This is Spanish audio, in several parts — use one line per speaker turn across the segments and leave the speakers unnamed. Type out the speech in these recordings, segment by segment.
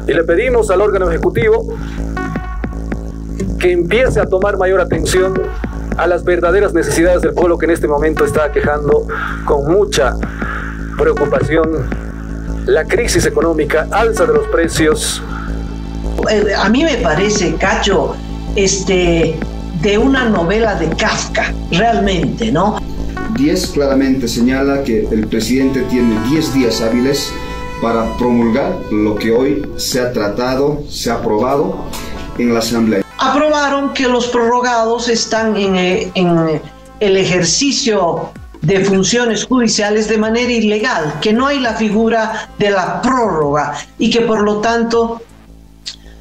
Y le pedimos al órgano ejecutivo que empiece a tomar mayor atención a las verdaderas necesidades del pueblo que en este momento está quejando con mucha preocupación la crisis económica, alza de los precios.
A mí me parece, Cacho, de una novela de Kafka, realmente, ¿no?
10 claramente señala que el presidente tiene 10 días hábiles para promulgar lo que hoy se ha tratado, se ha aprobado en la Asamblea.
Aprobaron que los prorrogados están en el ejercicio de funciones judiciales de manera ilegal, que no hay la figura de la prórroga y que por lo tanto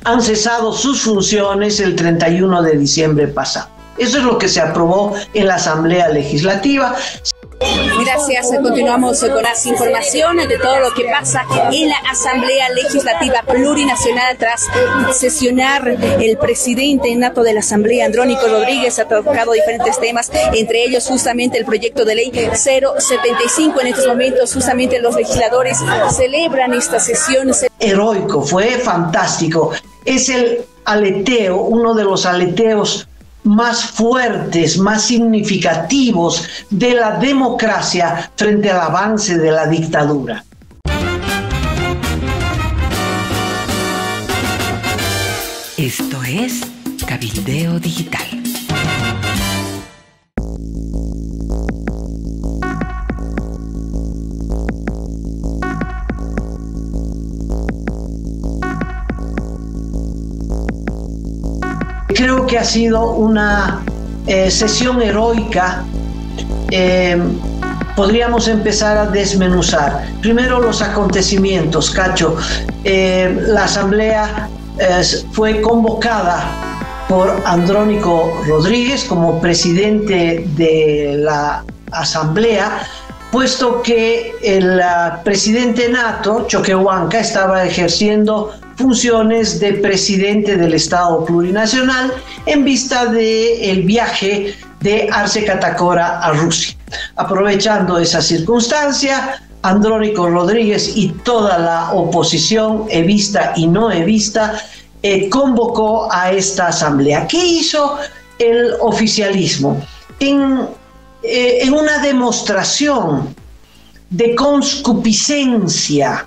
han cesado sus funciones el 31 de diciembre pasado. Eso es lo que se aprobó en la Asamblea Legislativa.
Gracias, continuamos con las informaciones de todo lo que pasa en la Asamblea Legislativa Plurinacional. Tras sesionar el presidente nato de la Asamblea, Andrónico Rodríguez, ha tocado diferentes temas, entre ellos justamente el proyecto de ley 075. En estos momentos justamente los legisladores celebran esta sesión.
Heroico, fue fantástico. Es el aleteo, uno de los aleteos más fuertes, más significativos de la democracia frente al avance de la dictadura.
Esto es Cabildeo Digital.
Creo que ha sido una sesión heroica. Podríamos empezar a desmenuzar. Primero los acontecimientos, Cacho. La Asamblea fue convocada por Andrónico Rodríguez como presidente de la Asamblea, puesto que el presidente nato, Choquehuanca, estaba ejerciendo funciones de presidente del Estado Plurinacional en vista del viaje de Arce Catacora a Rusia. Aprovechando esa circunstancia, Andrónico Rodríguez y toda la oposición, evista y no evista, convocó a esta asamblea. ¿Qué hizo el oficialismo? En una demostración de conscupiscencia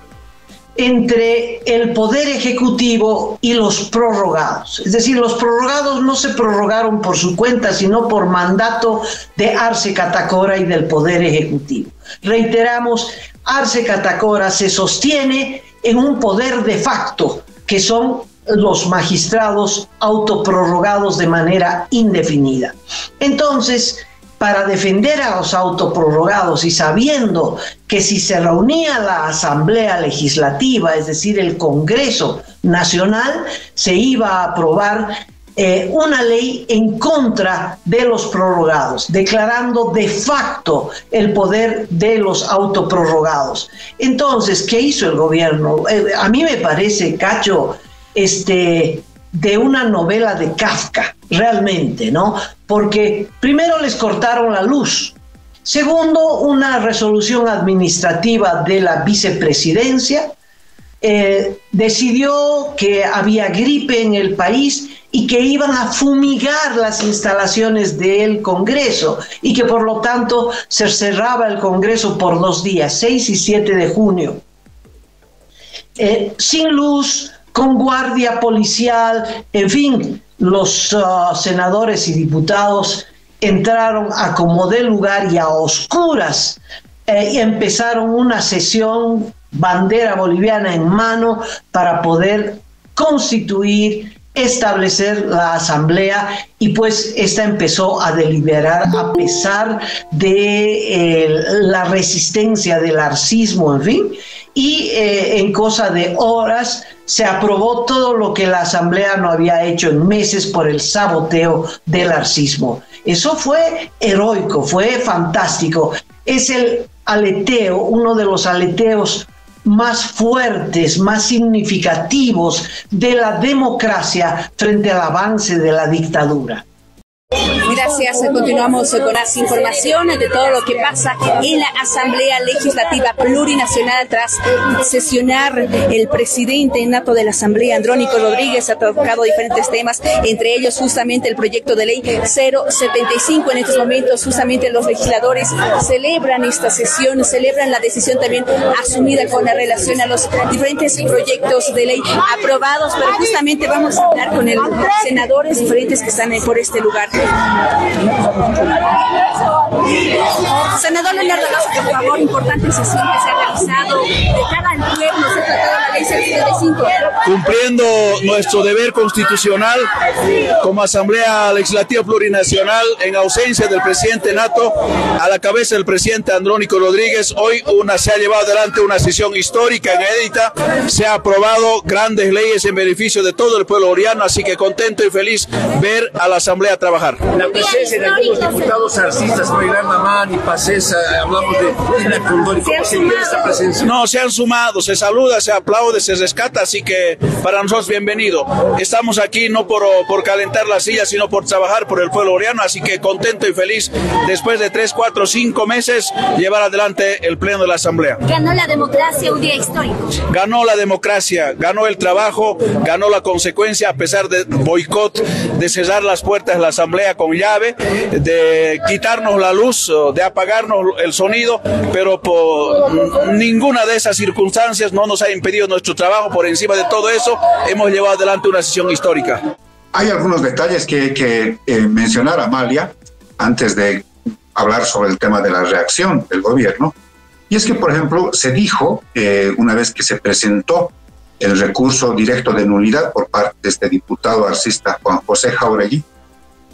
entre el Poder Ejecutivo y los prorrogados. Es decir, los prorrogados no se prorrogaron por su cuenta, sino por mandato de Arce Catacora y del Poder Ejecutivo. Reiteramos, Arce Catacora se sostiene en un poder de facto, que son los magistrados autoprorrogados de manera indefinida. Entonces, para defender a los autoprorrogados y sabiendo que si se reunía la Asamblea Legislativa, es decir, el Congreso Nacional, se iba a aprobar una ley en contra de los prorrogados, declarando de facto el poder de los autoprorrogados. Entonces, ¿qué hizo el gobierno? A mí me parece, Cacho, de una novela de Kafka, realmente, ¿no? Porque primero les cortaron la luz, segundo, una resolución administrativa de la vicepresidencia decidió que había gripe en el país y que iban a fumigar las instalaciones del Congreso y que por lo tanto se cerraba el Congreso por 2 días, 6 y 7 de junio. Sin luz, con guardia policial, en fin, los senadores y diputados entraron a como de lugar y a oscuras y empezaron una sesión, bandera boliviana en mano, para poder constituir, establecer la asamblea, y pues esta empezó a deliberar a pesar de la resistencia del arcismo, en fin, y en cosa de horas se aprobó todo lo que la asamblea no había hecho en meses por el saboteo del arcismo. Eso fue heroico, fue fantástico. Es el aleteo, uno de los aleteos más fuertes, más significativos de la democracia frente al avance de la dictadura.
Gracias. Continuamos con las informaciones de todo lo que pasa en la Asamblea Legislativa Plurinacional tras sesionar el presidente nato de la Asamblea, Andrónico Rodríguez. Ha tocado diferentes temas, entre ellos justamente el proyecto de ley 075. En estos momentos justamente los legisladores celebran esta sesión, celebran la decisión también asumida con la relación a los diferentes proyectos de ley aprobados, pero justamente vamos a hablar con el senadores diferentes que están por este lugar. Senador Leonardo Lazo, por favor, importante sesión que se ha realizado de cara al pueblo, se ha tratado la ley 075.
Cumpliendo nuestro deber constitucional como Asamblea Legislativa Plurinacional, en ausencia del presidente nato, a la cabeza del presidente Andrónico Rodríguez, hoy se ha llevado adelante una sesión histórica inédita, se ha aprobado grandes leyes en beneficio de todo el pueblo oriano, así que contento y feliz ver a la Asamblea trabajar.
La presencia de algunos diputados arcistas, no Irán Mamán y Pacesa, hablamos de la Condori, ¿cómo se vive esta presencia?
No, se han sumado, se saluda, se aplaude, se rescata, así que para nosotros bienvenido. Estamos aquí no por calentar la silla, sino por trabajar por el pueblo oriano, así que contento y feliz después de 3, 4, 5 meses llevar adelante el pleno de la Asamblea.
Ganó la democracia, un día histórico.
Ganó la democracia, ganó el trabajo, ganó la consecuencia a pesar del boicot, de cerrar las puertas de la Asamblea con llave, de quitarnos la luz, de apagarnos el sonido, pero por ninguna de esas circunstancias no nos ha impedido nuestro trabajo. Por encima de todo eso, hemos llevado adelante una sesión histórica.
Hay algunos detalles que mencionar, Amalia, antes de hablar sobre el tema de la reacción del gobierno. Y es que, por ejemplo, se dijo, una vez que se presentó el recurso directo de nulidad por parte de este diputado arcista Juan José Jauregui,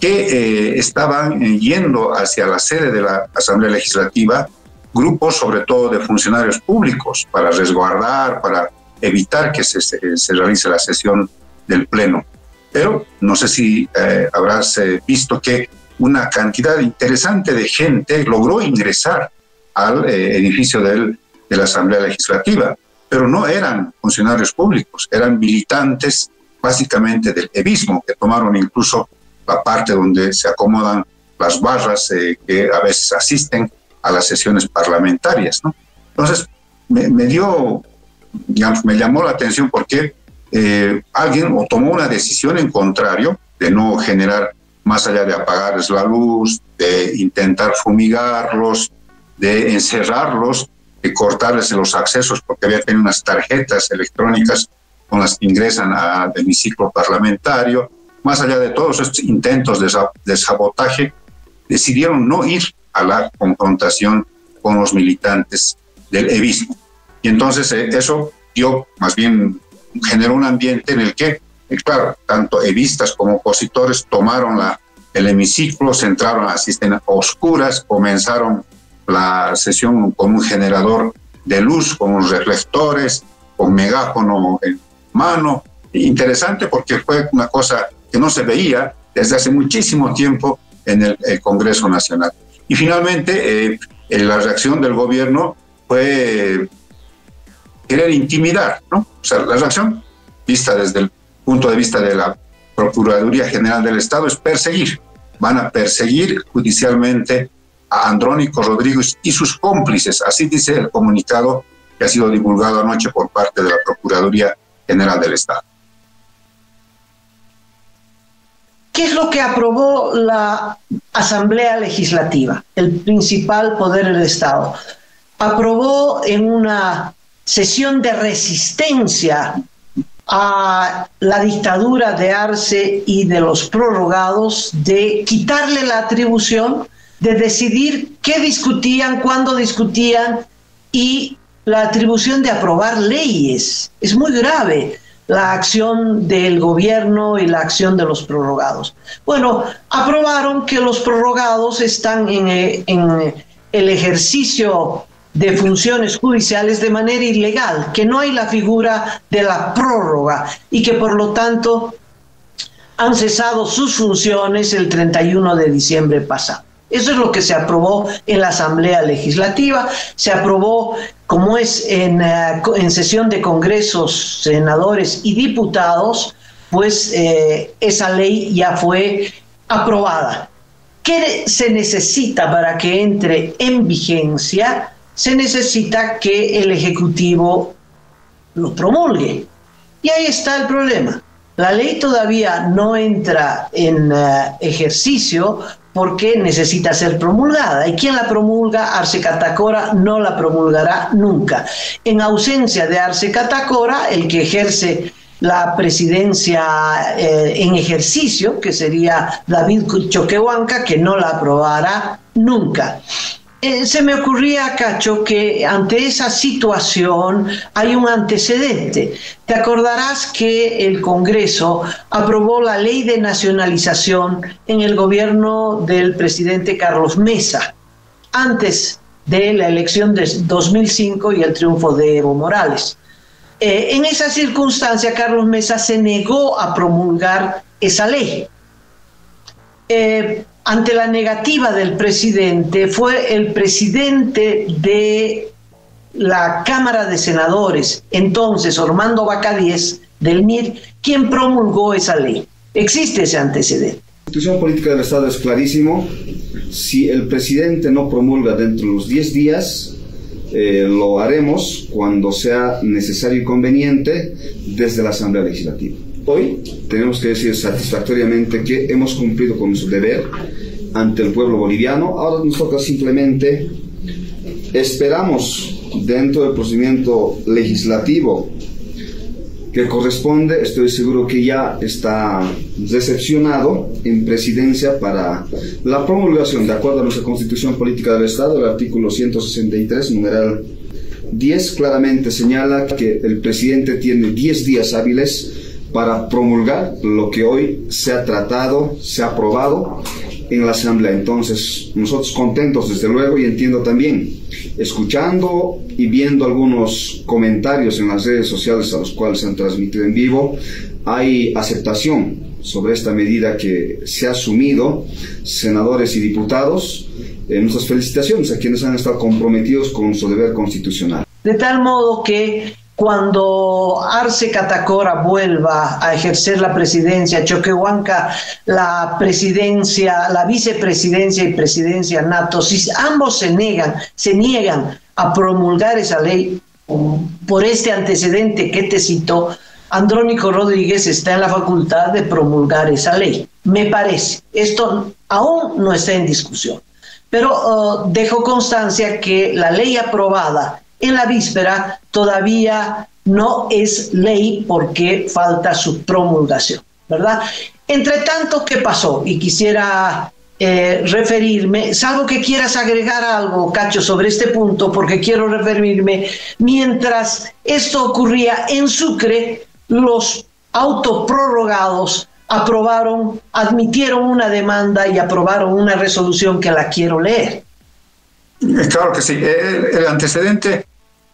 que estaban yendo hacia la sede de la Asamblea Legislativa grupos, sobre todo de funcionarios públicos, para resguardar, para evitar que se realice la sesión del Pleno. Pero no sé si habrás visto que una cantidad interesante de gente logró ingresar al edificio de la Asamblea Legislativa, pero no eran funcionarios públicos, eran militantes básicamente del evismo, que tomaron incluso la parte donde se acomodan las barras que a veces asisten a las sesiones parlamentarias, ¿no? Entonces, me llamó la atención porque alguien tomó una decisión en contrario de no generar, más allá de apagarles la luz, de intentar fumigarlos, de encerrarlos, de cortarles los accesos, porque había tenido unas tarjetas electrónicas con las que ingresan al hemiciclo parlamentario. Más allá de todos estos intentos de sabotaje, decidieron no ir a la confrontación con los militantes del evismo. Y entonces eso más bien generó un ambiente en el que, claro, tanto evistas como opositores tomaron el hemiciclo, se entraron a asisten oscuras, comenzaron la sesión con un generador de luz, con unos reflectores, con megáfono en mano. Interesante porque fue una cosa que no se veía desde hace muchísimo tiempo en el Congreso Nacional. Y finalmente, la reacción del gobierno fue querer intimidar, ¿no? O sea, la reacción, vista desde el punto de vista de la Procuraduría General del Estado, es perseguir. Van a perseguir judicialmente a Andrónico Rodríguez y sus cómplices. Así dice el comunicado que ha sido divulgado anoche por parte de la Procuraduría General del Estado.
¿Qué es lo que aprobó la Asamblea Legislativa, el principal poder del Estado? Aprobó en una sesión de resistencia a la dictadura de Arce y de los prorrogados, de quitarle la atribución de decidir qué discutían, cuándo discutían, y la atribución de aprobar leyes. Es muy grave la acción del gobierno y la acción de los prorrogados. Bueno, aprobaron que los prorrogados están en el ejercicio de funciones judiciales de manera ilegal, que no hay la figura de la prórroga y que por lo tanto han cesado sus funciones el 31 de diciembre pasado. Eso es lo que se aprobó en la Asamblea Legislativa. Se aprobó, como es en sesión de congresos, senadores y diputados, pues esa ley ya fue aprobada. ¿Qué se necesita para que entre en vigencia? Se necesita que el Ejecutivo lo promulgue. Y ahí está el problema. La ley todavía no entra en ejercicio porque necesita ser promulgada. ¿Y quién la promulga? Arce Catacora no la promulgará nunca. En ausencia de Arce Catacora, el que ejerce la presidencia en ejercicio, que sería David Choquehuanca, que no la aprobará nunca. Se me ocurría, Cacho, que ante esa situación hay un antecedente. Te acordarás que el Congreso aprobó la ley de nacionalización en el gobierno del presidente Carlos Mesa, antes de la elección de 2005 y el triunfo de Evo Morales. En esa circunstancia, Carlos Mesa se negó a promulgar esa ley. Ante la negativa del presidente, fue el presidente de la Cámara de Senadores, entonces Ormando Bacadíes, del MIR, quien promulgó esa ley. Existe ese antecedente.
La Constitución Política del Estado es clarísimo. Si el presidente no promulga dentro de los 10 días, lo haremos cuando sea necesario y conveniente desde la Asamblea Legislativa. Hoy tenemos que decir satisfactoriamente que hemos cumplido con nuestro deber ante el pueblo boliviano. Ahora nos toca simplemente, esperamos dentro del procedimiento legislativo que corresponde, estoy seguro que ya está recepcionado en presidencia para la promulgación, de acuerdo a nuestra Constitución Política del Estado, el artículo 163, numeral 10, claramente señala que el presidente tiene 10 días hábiles para promulgar lo que hoy se ha tratado, se ha aprobado en la Asamblea. Entonces, nosotros contentos desde luego, y entiendo también, escuchando y viendo algunos comentarios en las redes sociales a los cuales se han transmitido en vivo, hay aceptación sobre esta medida que se ha asumido, senadores y diputados. Nuestras felicitaciones a quienes han estado comprometidos con su deber constitucional.
De tal modo que cuando Arce Catacora vuelva a ejercer la presidencia, Choquehuanca la presidencia, la vicepresidencia y presidencia nato, si ambos se niegan a promulgar esa ley por este antecedente que te citó, Andrónico Rodríguez está en la facultad de promulgar esa ley. Me parece, esto aún no está en discusión, pero dejo constancia que la ley aprobada en la víspera todavía no es ley porque falta su promulgación, ¿verdad? Entre tanto, ¿qué pasó? Y quisiera referirme, salvo que quieras agregar algo, Cacho, sobre este punto, porque quiero referirme, mientras esto ocurría en Sucre, los autoprorrogados admitieron una demanda y aprobaron una resolución que la quiero leer.
Claro que sí. El antecedente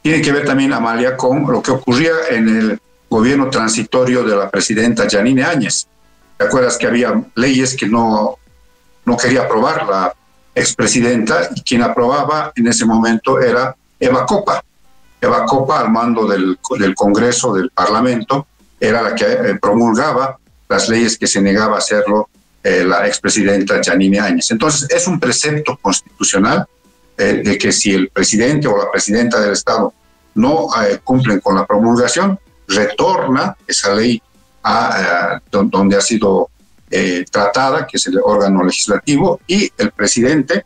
tiene que ver también, Amalia, con lo que ocurría en el gobierno transitorio de la presidenta Yanine Áñez. ¿Te acuerdas que había leyes que no quería aprobar la expresidenta, y quien aprobaba en ese momento era Eva Copa? Eva Copa, al mando del Congreso, del Parlamento, era la que promulgaba las leyes que se negaba a hacerlo la expresidenta Yanine Áñez. Entonces, es un precepto constitucional de que si el presidente o la presidenta del Estado no cumplen con la promulgación, retorna esa ley a donde ha sido tratada, que es el órgano legislativo, y el presidente,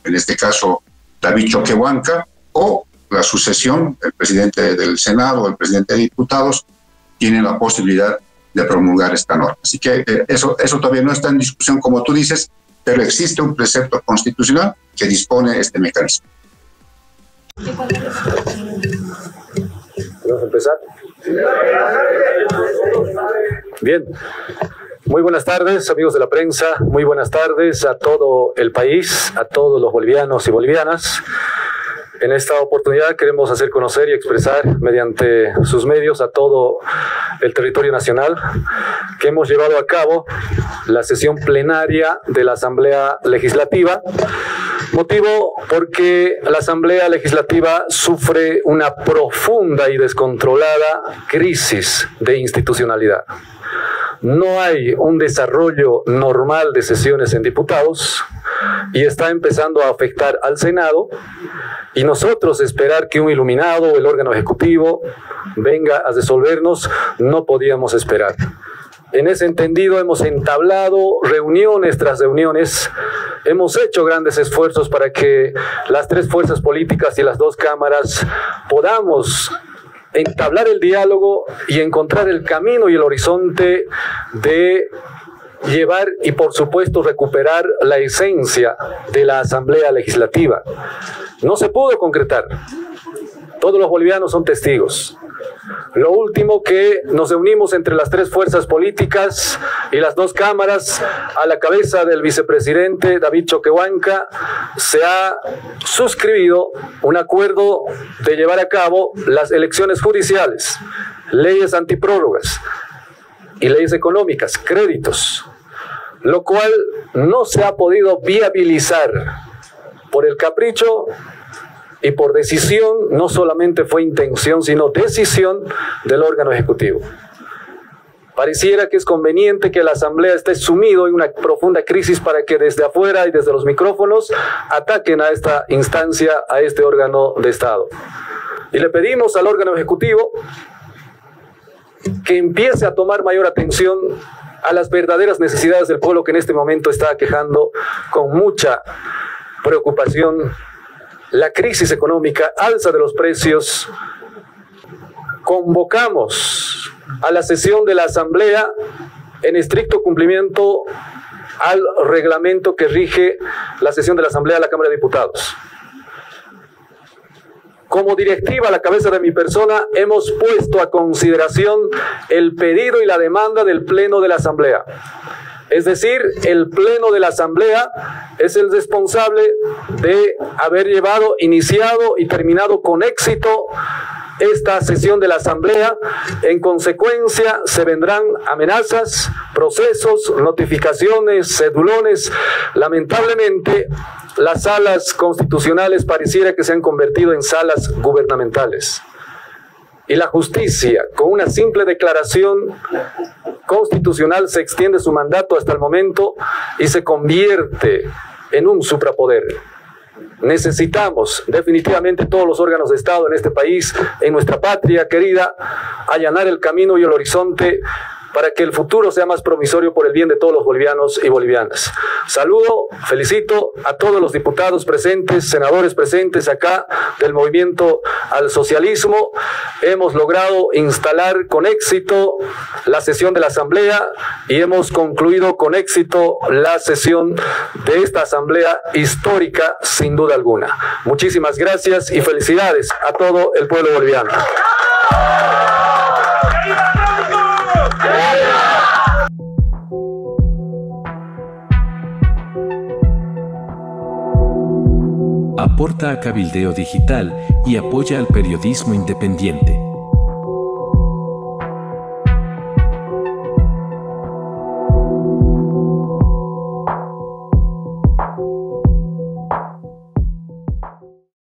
en este caso David Choquehuanca, o la sucesión, el presidente del Senado o el presidente de diputados, tienen la posibilidad de promulgar esta norma. Así que eso todavía no está en discusión, como tú dices, pero existe un precepto constitucional que dispone este mecanismo.
¿Vamos a empezar? Bien. Muy buenas tardes, amigos de la prensa. Muy buenas tardes a todo el país, a todos los bolivianos y bolivianas. En esta oportunidad queremos hacer conocer y expresar mediante sus medios a todo el territorio nacional que hemos llevado a cabo la sesión plenaria de la Asamblea Legislativa. Motivo porque la Asamblea Legislativa sufre una profunda y descontrolada crisis de institucionalidad. No hay un desarrollo normal de sesiones en diputados. y está empezando a afectar al Senado, y nosotros esperar que un iluminado, el órgano ejecutivo, venga a resolvernos, no podíamos esperar. En ese entendido hemos entablado reuniones tras reuniones, hemos hecho grandes esfuerzos para que las tres fuerzas políticas y las dos cámaras podamos entablar el diálogo y encontrar el camino y el horizonte de llevar y por supuesto recuperar la esencia de la Asamblea Legislativa. No se pudo concretar, todos los bolivianos son testigos. Lo último que nos reunimos entre las tres fuerzas políticas y las dos cámaras, a la cabeza del vicepresidente David Choquehuanca, se ha suscribido un acuerdo de llevar a cabo las elecciones judiciales, leyes antiprórrogas y leyes económicas, créditos, lo cual no se ha podido viabilizar por el capricho y por decisión, no solamente fue intención, sino decisión del órgano ejecutivo. Pareciera que es conveniente que la Asamblea esté sumido en una profunda crisis para que desde afuera y desde los micrófonos ataquen a esta instancia, a este órgano de Estado. Y le pedimos al órgano ejecutivo que empiece a tomar mayor atención a las verdaderas necesidades del pueblo que en este momento está quejando con mucha preocupación la crisis económica, alza de los precios. Convocamos a la sesión de la Asamblea en estricto cumplimiento al reglamento que rige la sesión de la Asamblea de la Cámara de Diputados. Como directiva a la cabeza de mi persona, hemos puesto a consideración el pedido y la demanda del Pleno de la Asamblea. Es decir, el Pleno de la Asamblea es el responsable de haber iniciado y terminado con éxito esta sesión de la Asamblea. En consecuencia, se vendrán amenazas, procesos, notificaciones, cedulones. Lamentablemente, las salas constitucionales pareciera que se han convertido en salas gubernamentales. Y la justicia, con una simple declaración constitucional, se extiende su mandato hasta el momento y se convierte en un suprapoder. Necesitamos definitivamente todos los órganos de Estado en este país, en nuestra patria querida, allanar el camino y el horizonte para que el futuro sea más promisorio por el bien de todos los bolivianos y bolivianas. Saludo, felicito a todos los diputados presentes, senadores presentes acá del Movimiento al Socialismo. Hemos logrado instalar con éxito la sesión de la Asamblea y hemos concluido con éxito la sesión de esta Asamblea histórica, sin duda alguna. Muchísimas gracias y felicidades a todo el pueblo boliviano.
Aporta a Cabildeo Digital y apoya al periodismo independiente.